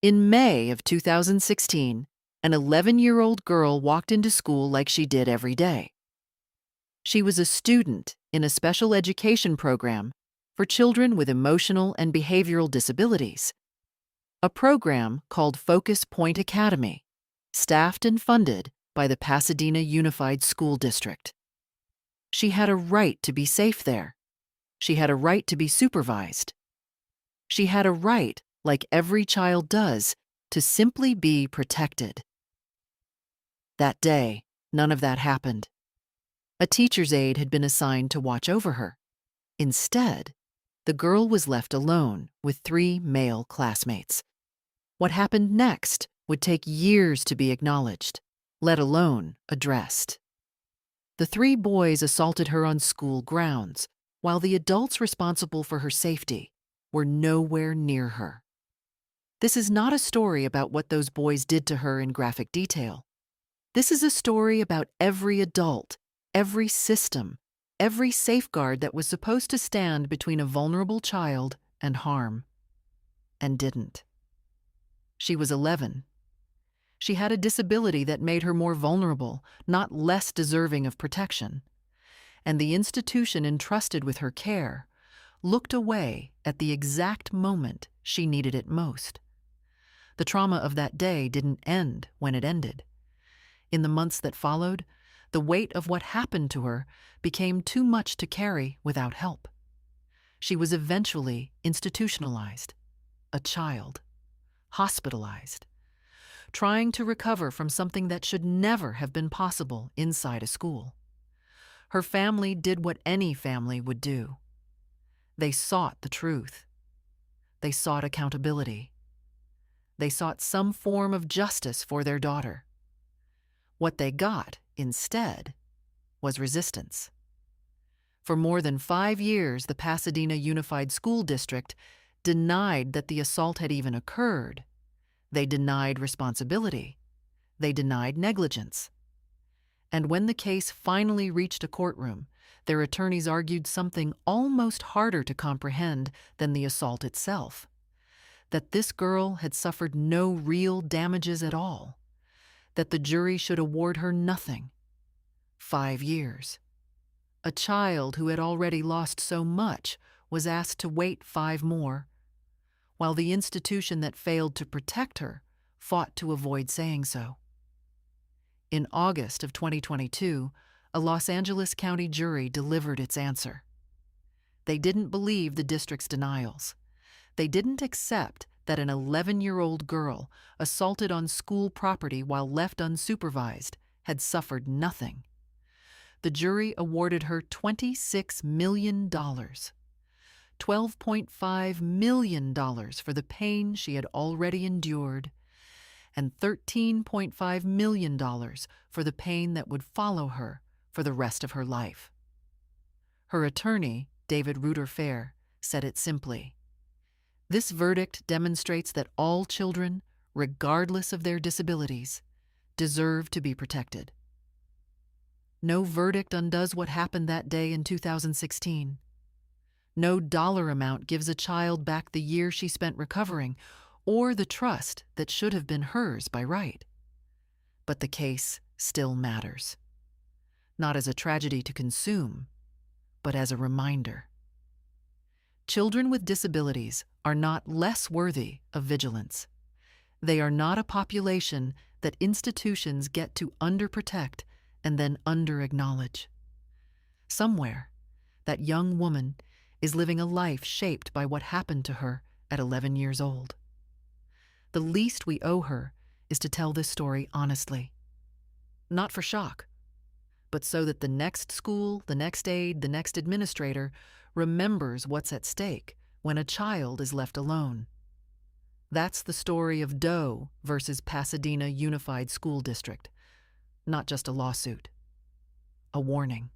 In May of 2016, an 11-year-old girl walked into school like she did every day. She was a student in a special education program for children with emotional and behavioral disabilities, a program called Focus Point Academy, staffed and funded by the Pasadena Unified School District. She had a right to be safe there. She had a right to be supervised. She had a right, like every child does, to simply be protected. That day, none of that happened. A teacher's aide had been assigned to watch over her. Instead, the girl was left alone with 3 male classmates. What happened next would take years to be acknowledged, let alone addressed. The 3 boys assaulted her on school grounds, while the adults responsible for her safety were nowhere near her. This is not a story about what those boys did to her in graphic detail. This is a story about every adult, every system, every safeguard that was supposed to stand between a vulnerable child and harm, and didn't. She was 11. She had a disability that made her more vulnerable, not less deserving of protection. And the institution entrusted with her care looked away at the exact moment she needed it most. The trauma of that day didn't end when it ended. In the months that followed, the weight of what happened to her became too much to carry without help. She was eventually institutionalized, a child, hospitalized, trying to recover from something that should never have been possible inside a school. Her family did what any family would do. They sought the truth. They sought accountability. They sought some form of justice for their daughter. What they got, instead, was resistance. For more than 5 years, the Pasadena Unified School District denied that the assault had even occurred. They denied responsibility. They denied negligence. And when the case finally reached a courtroom, their attorneys argued something almost harder to comprehend than the assault itself: that this girl had suffered no real damages at all, that the jury should award her nothing. 5 years. A child who had already lost so much was asked to wait 5 more, while the institution that failed to protect her fought to avoid saying so. In August of 2022, a Los Angeles County jury delivered its answer. They didn't believe the district's denials. They didn't accept that an 11-year-old girl assaulted on school property while left unsupervised had suffered nothing. The jury awarded her $26 million, $12.5 million for the pain she had already endured, and $13.5 million for the pain that would follow her for the rest of her life. Her attorney, David Reuter-Fair, said it simply: "This verdict demonstrates that all children, regardless of their disabilities, deserve to be protected." No verdict undoes what happened that day in 2016. No dollar amount gives a child back the year she spent recovering, or the trust that should have been hers by right. But the case still matters. Not as a tragedy to consume, but as a reminder. Children with disabilities are not less worthy of vigilance. They are not a population that institutions get to underprotect and then under-acknowledge. Somewhere, that young woman is living a life shaped by what happened to her at 11 years old. The least we owe her is to tell this story honestly. Not for shock, but so that the next school, the next aide, the next administrator remembers what's at stake when a child is left alone. That's the story of Doe versus Pasadena Unified School District, not just a lawsuit, a warning.